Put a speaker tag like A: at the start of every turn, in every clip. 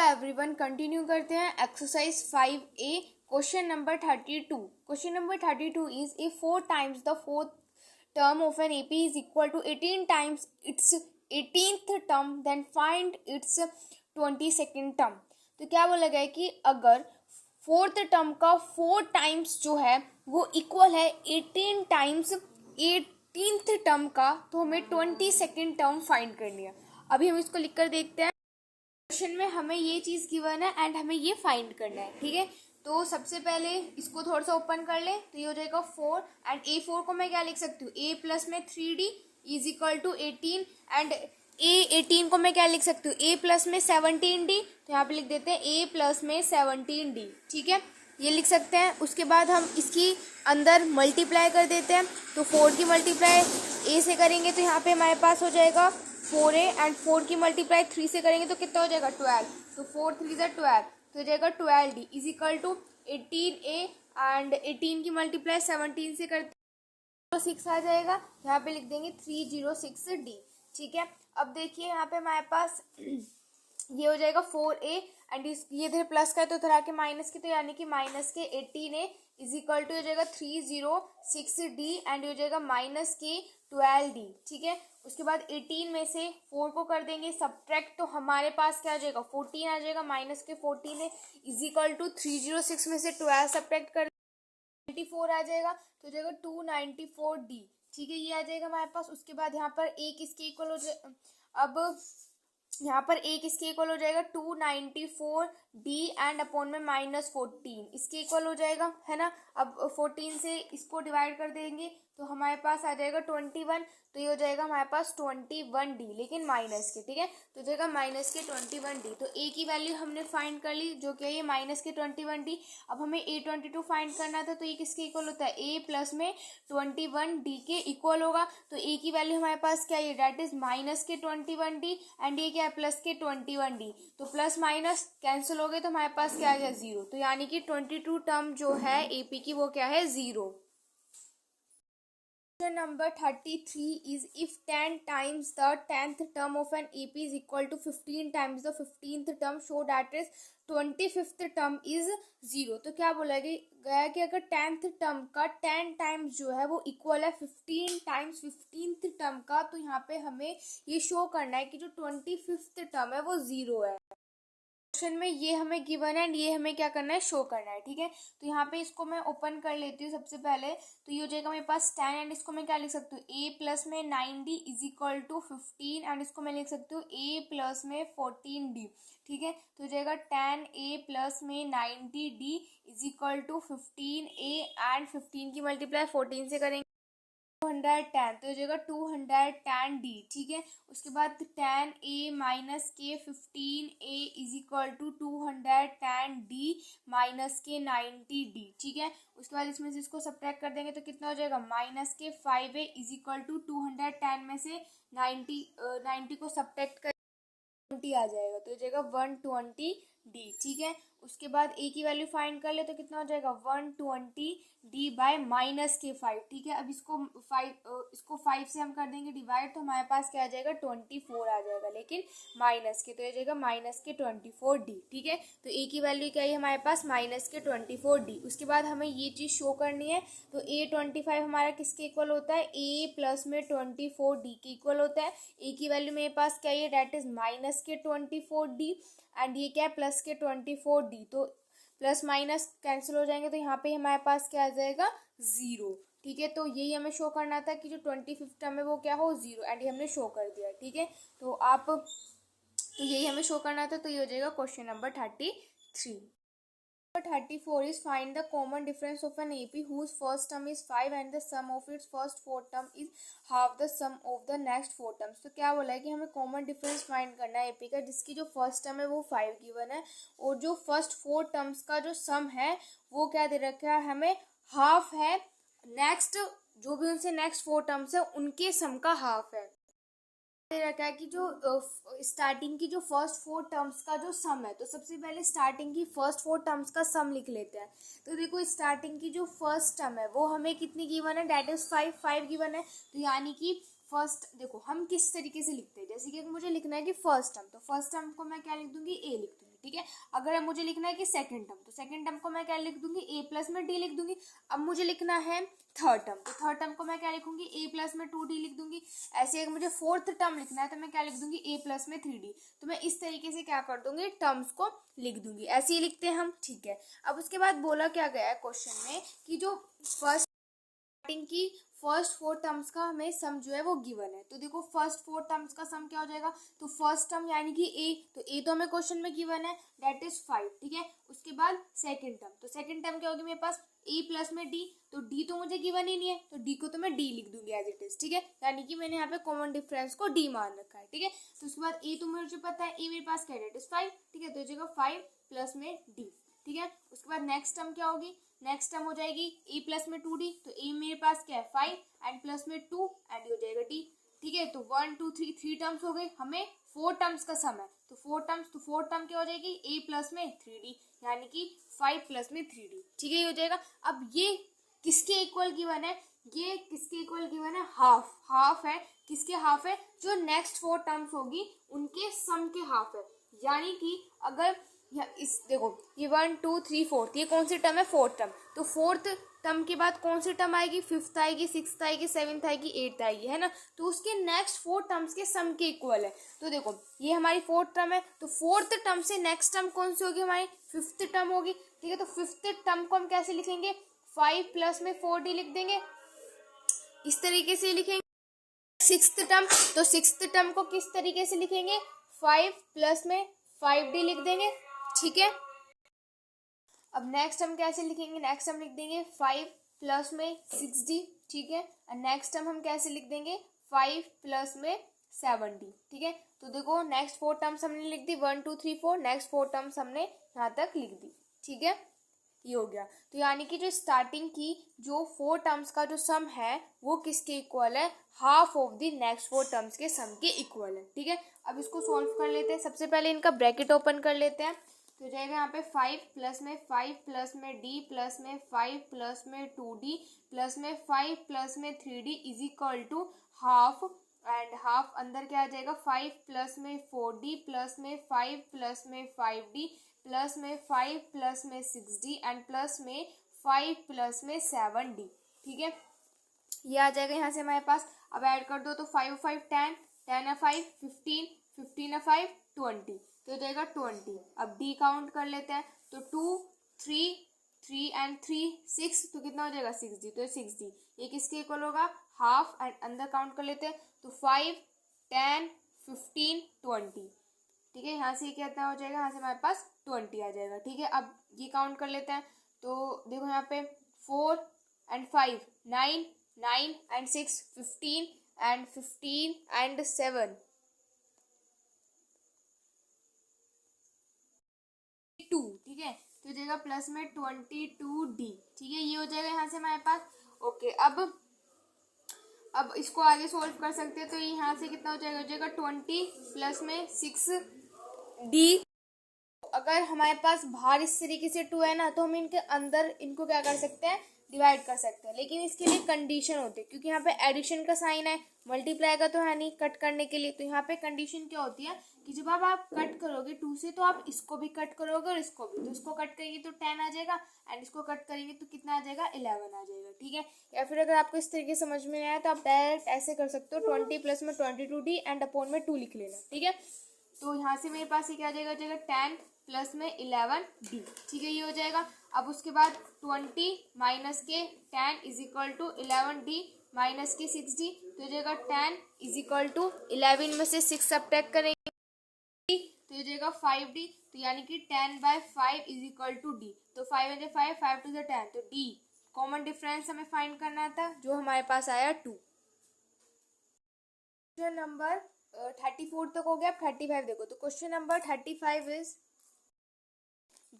A: Everyone, continue करते हैं exercise 5A question number 32। Question number 32 is if 4 times the fourth term of an AP is equal to 18 times its 18th term, then find its 22nd term। तो क्या बोला गया है कि अगर fourth term का 4 टाइम्स जो है वो इक्वल है 18 टाइम्स 18th टर्म का, तो हमें 22nd टर्म फाइंड करनी है। अभी हम इसको लिखकर देखते हैं। क्वेश्चन में हमें ये चीज गिवन है एंड हमें ये फाइंड करना है, ठीक है। तो सबसे पहले इसको थोड़ा सा ओपन कर ले, तो ये हो जाएगा 4 एंड A4 को मैं क्या लिख सकती हूँ, A प्लस में 3D is equal to 18 and A18 को मैं क्या लिख सकती हूँ, A प्लस में 17D। तो यहाँ पे लिख देते हैं A प्लस में 17D, ठीक है, ये लिख सकते हैं। उसके बाद हम इसकी अंदर मल्टीप्लाई कर देते हैं, तो 4 की मल्टीप्लाई A से करेंगे तो यहाँ पे हमारे पास हो जाएगा 4A एंड 4 की मल्टीप्लाई 3 से करेंगे तो कितना हो जाएगा 12। तो 4 3 12 तो हो जाएगा 12D is equal to 18A and 18 की मल्टीप्लाई 17 से करते 6 आ जाएगा, यहाँ पे लिख देंगे 306D, ठीक है। अब देखिए यहाँ पे हमारे पास ये हो जाएगा 4A एंड ये इधर प्लस का है तो इधर आके माइनस की, तो यानी कि माइनस के 18A इज इक्वल टू हो जाएगा 306D एंड हो जाएगा माइनस के 12D, ठीक है। उसके बाद 18 में से 4 को कर देंगे सब्ट्रैक्ट, तो हमारे पास क्या आ जाएगा 14 आ जाएगा, माइनस के 14 इज इक्वल टू 306 में से 12 सब्ट्रैक्ट कर 94 आ जाएगा, तो हो जाएगा 294D, ठीक है, ये आ जाएगा हमारे पास। उसके बाद यहाँ पर A किसके इक्वल हो जाए, अब यहाँ पर A किसके इक्वल हो जाएगा 294D एंड अपॉन में -14 इसके इक्वल हो जाएगा, है ना। अब 14 से इसको डिवाइड कर देंगे तो हमारे पास आ जाएगा 21, तो ये हो जाएगा हमारे पास 21D लेकिन माइनस के, ठीक है, तो हो जाएगा माइनस के 21D। तो A की वैल्यू हमने फाइंड कर ली जो कि है ये माइनस के 21D। अब हमें A22 फाइंड करना था, तो ये किसके इक्वल होता है, A प्लस में 21D के इक्वल होगा। तो A की वैल्यू हमारे पास क्या है, डेट इज माइनस के 21D एंड ये क्या है प्लस के 21D, तो प्लस माइनस कैंसिल हो गए तो हमारे पास क्या आ गया 0, तो यानी कि 22 टर्म जो है AP की वो क्या है 0। Question number 33 is if 10 times the 10th term of an AP is equal to 15 times the 15th term, show that is 25th term is 0। तो क्या बोला गया कि अगर 10th टर्म का 10 टाइम्स जो है वो इक्वल है 15 टाइम्स 15th टर्म का, तो यहाँ पे हमें ये शो करना है कि जो 25th टर्म है वो 0 है। क्वेश्चन में ये हमें गिवन है एंड ये हमें क्या करना है शो करना है, ठीक है। तो यहाँ पे इसको मैं ओपन कर लेती हूँ सबसे पहले, तो ये हो जाएगा मेरे पास 10 एंड इसको मैं क्या लिख सकती हूँ A प्लस में 9D is equal to 15 and इसको मैं लिख सकती हूँ A प्लस में 14D, ठीक है। तो हो जाएगा 10A प्लस में 90D is equal to 15A and 15 की मल्टीप्लाई 14 से करेंगे 210, तो हो जाएगा 210D, ठीक है। उसके बाद 10A माइनस के 15A is equal to 210D minus के 90D, ठीक है। उसके बाद इसमें से इसको सब्ट्रैक्ट कर देंगे तो कितना हो जाएगा माइनस के 5A इज इक्वल टू 210 में से 90 को सब्ट्रैक्ट कर 20 आ जाएगा, तो हो जाएगा 120D, ठीक है। उसके बाद A की वैल्यू फाइंड कर ले तो कितना हो जाएगा 120D बाय माइनस के 5, ठीक है। अब इसको 5 से हम कर देंगे डिवाइड, तो हमारे पास क्या आ जाएगा 24 आ जाएगा लेकिन माइनस के, तो हो जाएगा माइनस के 24D, ठीक है। तो A की वैल्यू क्या है हमारे पास माइनस के 24D। उसके बाद हमें ये चीज़ शो करनी है, तो A25 हमारा किसके इक्वल होता है, A प्लस में 24D के इक्वल होता है। A की वैल्यू मेरे पास क्या है, डेट इज माइनस के 24D एंड ये क्या है प्लस के 24D, तो प्लस माइनस कैंसिल हो जाएंगे तो यहाँ पे हमारे पास क्या आ जाएगा 0, ठीक है। तो यही हमें शो करना था कि जो 25th टर्म है वो क्या हो 0 एंड ये हमने शो कर दिया, ठीक है। तो यही हमें शो करना था, तो ये हो जाएगा question number 33। 34 is find the common difference of an AP whose first term is 5 and the sum of its first 4 term is half the sum of the next 4 terms। तो क्या बोला है कि हमें कॉमन डिफरेंस फाइंड करना है AP का, जिसकी जो फर्स्ट टर्म है वो 5 गिवन है और जो फर्स्ट 4 टर्म्स का जो सम है वो क्या दे रखा है हमें हाफ है, नेक्स्ट जो भी उनसे नेक्स्ट 4 टर्म्स है उनके सम का हाफ है। दे रखा है कि जो स्टार्टिंग की जो फर्स्ट 4 टर्म्स का जो सम है, तो सबसे पहले स्टार्टिंग की फर्स्ट 4 टर्म्स का सम लिख लेते हैं। तो देखो स्टार्टिंग की जो फर्स्ट टर्म है वो हमें कितनी गिवन है, डेट इज 5 गिवन है, तो यानी कि फर्स्ट देखो हम किस तरीके से लिखते हैं, जैसे कि मुझे लिखना है कि फर्स्ट टर्म, तो फर्स्ट टर्म को मैं क्या लिख दूंगी, ए लिख दूंगी, ठीक है। अगर मुझे लिखना है कि सेकंड टर्म, तो सेकंड टर्म को मैं क्या लिख दूंगी, ए प्लस में डी लिख दूंगी। अब मुझे लिखना है थर्ड टर्म, तो थर्ड टर्म को मैं क्या लिखूंगी, ए प्लस में 2d लिख दूंगी। ऐसे अगर मुझे फोर्थ टर्म लिखना है तो मैं क्या लिख दूंगी, ए प्लस में 3d। तो मैं इस तरीके से क्या कर दूंगी, टर्म्स को लिख दूंगी, ऐसे ही लिखते हैं हम, ठीक है। अब उसके बाद बोला क्या गया है क्वेश्चन में कि जो फर्स्ट की फर्स्ट 4 टर्म्स का हमें सम जो है वो गिवन है। तो देखो फर्स्ट 4 टर्म्स का सम क्या हो जाएगा, तो फर्स्ट टर्म यानी कि ए, तो ए तो हमें क्वेश्चन में गिवन है, दैट इज 5, ठीक है। उसके बाद सेकंड टर्म, तो सेकंड टर्म क्या होगी मेरे पास, ए प्लस में डी, तो डी तो मुझे गिवन ही नहीं है, तो डी को तो मैं डी लिख दूंगी एज इट इज, ठीक है। यानी कि मैंने यहाँ पे कॉमन डिफरेंस को डी मान रखा है, ठीक है। तो उसके बाद ए तो मुझे पता है, ए मेरे पास क्या है, दैट इज 5, ठीक है। तो जगह 5 प्लस में डी, ठीक है। उसके बाद नेक्स्ट टर्म क्या होगी, नेक्स्ट टर्म हो जाएगी ए प्लस में 2d, तो ए मेरे पास क्या है 5 एंड प्लस में 2 एंड ये हो जाएगा डी, ठीक है। तो 1 2 3 3 टर्म्स हो गए, हमें 4 टर्म्स का सम है, तो 4 टर्म्स, तो 4 टर्म क्या हो जाएगी, ए प्लस में 3d यानी कि 5 प्लस में 3d, ठीक है, ये हो जाएगा। अब ये किसके इक्वल गिवन है, ये किसके इक्वल गिवन है, हाफ, हाफ है, किसके हाफ है, जो नेक्स्ट 4 टर्म्स होगी उनके सम के हाफ है। यानी कि अगर इस देखो ये 1 2 3 4 ये कौन सी टर्म है, फोर्थ टर्म, तो फोर्थ टर्म के बाद कौन सी टर्म आएगी, फिफ्थ आएगी, सिक्स्थ आएगी, सेवन्थ आएगी, एट्थ आएगी, है ना। तो उसके नेक्स्ट 4 टर्म्स के सम के इक्वल है। तो देखो ये हमारी फोर्थ टर्म है, तो फोर्थ टर्म से नेक्स्ट टर्म कौन सी होगी, हमारी फिफ्थ टर्म होगी, ठीक है। तो फिफ्थ टर्म को हम कैसे लिखेंगे, 5 प्लस में 4d लिख देंगे, इस तरीके से लिखेंगे। सिक्स्थ टर्म, तो सिक्स्थ टर्म को किस तरीके से लिखेंगे, 5 प्लस में 5d लिख देंगे, ठीक है। अब नेक्स्ट हम कैसे लिखेंगे, नेक्स्ट हम लिख देंगे 5 प्लस में 6d, ठीक है। और नेक्स्ट टर्म हम कैसे लिख देंगे, 5 प्लस में 7d, ठीक है। तो देखो नेक्स्ट 4 टर्म्स हमने लिख दी, 1 2 3 4, नेक्स्ट 4 टर्म्स हमने यहाँ तक लिख दी, ठीक है, ये हो गया। तो यानी कि जो स्टार्टिंग की जो 4 टर्म्स का जो सम है वो किसके इक्वल है, half of the next 4 terms के सम के इक्वल है, ठीक है। अब इसको सॉल्व कर लेते हैं, सबसे पहले इनका ब्रैकेट ओपन कर लेते हैं। तो जाएगा यहाँ पे 5 प्लस में 5 प्लस में d प्लस में 5 प्लस में 2d प्लस में 5 प्लस में 3d is equal to half, and half अंदर क्या आ जाएगा, 5 प्लस में 4d प्लस में 5 प्लस में 5d प्लस में 5 प्लस में 6d एंड प्लस में 5 प्लस में 7d, ठीक है। ये आ जाएगा यहाँ से हमारे पास। अब ऐड कर दो, तो 5 5 10, 10 5 15, 15 5 20, तो जाएगा 20। अब डी काउंट कर लेते हैं, तो 2 3 3 एंड 3 6, तो कितना हो जाएगा 6d, तो 6d ये किसके इक्वल होगा, हाफ, एंड अंदर काउंट कर लेते हैं, तो 5 10 15 20, ठीक है। यहाँ से कितना हो जाएगा, यहाँ से हमारे पास 20 आ जाएगा, ठीक है। अब ये काउंट कर लेते हैं, तो देखो यहाँ पे 4 एंड 5 9, 9 एंड 6 15 एंड 15 एंड 7 2, ठीक है। तो जाएगा प्लस में 22d, ठीक है, ये हो जाएगा यहाँ से हमारे पास। ओके, अब इसको आगे सोल्व कर सकते हैं, तो यहाँ से कितना हो जाएगा 20 प्लस में 6d। अगर हमारे पास बाहर इस तरीके से 2 है ना, तो हम इनके अंदर इनको क्या कर सकते हैं, डिवाइड कर सकते हैं, लेकिन इसके लिए कंडीशन होती है, क्योंकि यहाँ पे एडिशन का साइन है, मल्टीप्लाई का तो है नहीं कट करने के लिए। तो यहाँ पे कंडीशन क्या होती है कि जब आप कट करोगे 2 से, तो आप इसको भी कट करोगे और इसको भी, तो इसको कट करेंगे तो 10 आ जाएगा, एंड इसको कट करेंगे तो कितना आ जाएगा, 11 आ जाएगा, ठीक है। या फिर अगर आपको इस तरीके समझ में आया तो आप डायरेक्ट ऐसे कर सकते हो, 20 प्लस में 22d एंड अपॉन में 2 लिख लेना, ठीक है। तो यहाँ से मेरे पास ये क्या आ जाएगा, 10 प्लस में 11d, ठीक है, ये हो जाएगा। अब उसके बाद 20 माइनस के 10 is equal to 11d minus के 6d, तो हो जाएगा 10 इज इक्वल टू 11 में से 6 सब्ट्रैक्ट करेंगे, तो ये जाएगा 5d, तो यानी कि 10/5 इज इक्वल टू d, तो 5 में 5 5 टू 10, तो d कॉमन डिफरेंस हमें फाइंड करना था, जो हमारे पास आया 2। क्वेश्चन नंबर 34 तक हो गया, अब 35 देखो। तो question number 35 is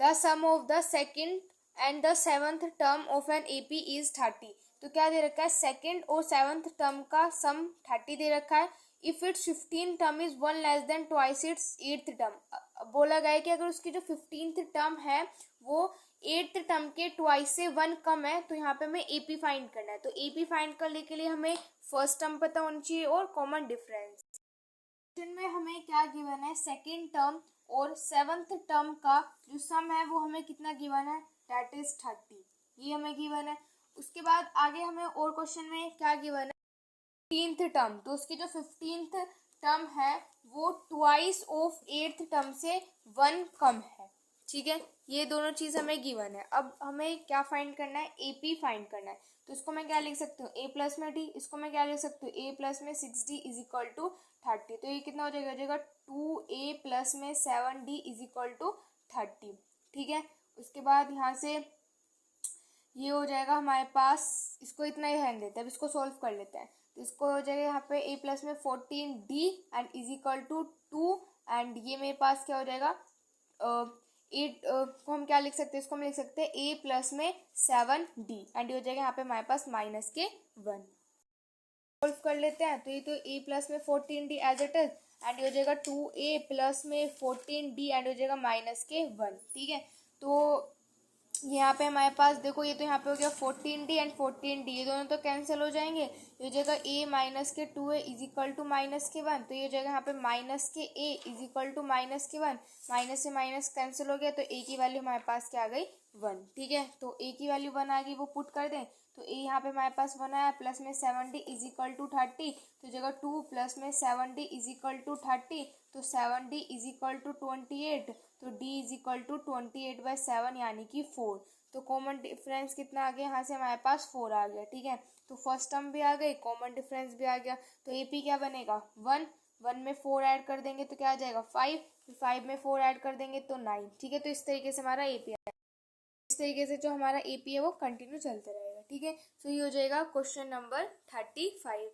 A: the sum of the second and the seventh term of an AP is 30। तो क्या दे रखा है, सेकंड और सेवंथ टर्म का सम 30 दे रखा है। If it's 15 term is 1 less than twice its 8th term. बोला गया है कि अगर उसकी जो 15th टर्म है वो 8th टर्म के ट्वाइस से 1 कम है, तो यहाँ पे हमें एपी फाइंड करना है। तो एपी फाइंड करने के लिए हमें फर्स्ट टर्म पता होनी चाहिए और कॉमन डिफरेंस। क्वेश्चन में हमें क्या गिवन है, सेकेंड टर्म और 7th टर्म का जो सम है वो हमें कितना गिवन है, दैट इज 30, ये हमें गिवन है। उसके बाद आगे हमें और क्वेश्चन में क्या गिवन है, 15th टर्म, तो उसकी जो 15th टर्म है वो ट्वाइस ऑफ 8th टर्म से 1 कम है। ठीक है, ये दोनों चीज हमें गिवन है। अब हमें क्या फाइंड करना है, एपी फाइंड करना है। तो इसको मैं क्या लिख सकती हूँ, ए प्लस में डी, इसको मैं क्या लिख सकती हूँ, ए प्लस में 6d इज इक्वल टू 30। तो ये कितना हो जाएगा 2a प्लस में 7d इज इक्वल टू 30। ठीक है, उसके बाद यहाँ से ये हो जाएगा हमारे पास, इसको इतना ही रहने देते हैं, अब इसको सॉल्व कर लेते हैं। तो इसको हो जाएगा यहाँ पे a प्लस में 14d and is equal to 2, and ये मेरे पास क्या हो जाएगा 8 को हम क्या लिख सकते हैं, इसको हम लिख सकते हैं a प्लस में 7d एंड ये हो जाएगा यहाँ पे हमारे पास माइनस के 1। सॉल्व कर लेते हैं, तो ये तो a प्लस में 14d as it is and ये हो जाएगा 2a प्लस में 14d एंड हो जाएगा माइनस के 1। ठीक है, तो यहाँ पे हमारे पास देखो, ये तो यहाँ पे हो गया 14d एंड 14d, ये दोनों तो कैंसिल हो जाएंगे। ये हो जाएगा a माइनस के 2a is equal to minus के 1, तो ये हो जाएगा यहाँ पे माइनस के a is equal to minus के 1, माइनस से माइनस कैंसिल हो गया, तो a की वैल्यू हमारे पास क्या आ गई 1। ठीक है, तो a की वैल्यू 1 आ गई, वो पुट कर दें, तो a यहाँ पे हमारे पास 1 आया, प्लस में 7d इज इक्वल टू 30, तो जगह 2 प्लस में 7d इज इक्वल टू 30, तो 7d इज इक्वल टू 28, तो d इज इक्वल टू 28/7 यानी कि 4। तो कॉमन डिफरेंस कितना आ गया, यहाँ से हमारे पास 4 आ गया। ठीक है, तो फर्स्ट टर्म भी आ गई, कॉमन डिफरेंस भी आ गया, तो एपी क्या बनेगा 1, 1 में 4 ऐड कर देंगे तो क्या आ जाएगा 5, 5 में 4 ऐड कर देंगे तो 9। ठीक है, तो इस तरीके से हमारा एपी है, इस तरीके से जो हमारा एपी है वो कंटिन्यू चलते रहेगा। ठीक है, तो ये हो जाएगा क्वेश्चन नंबर 35।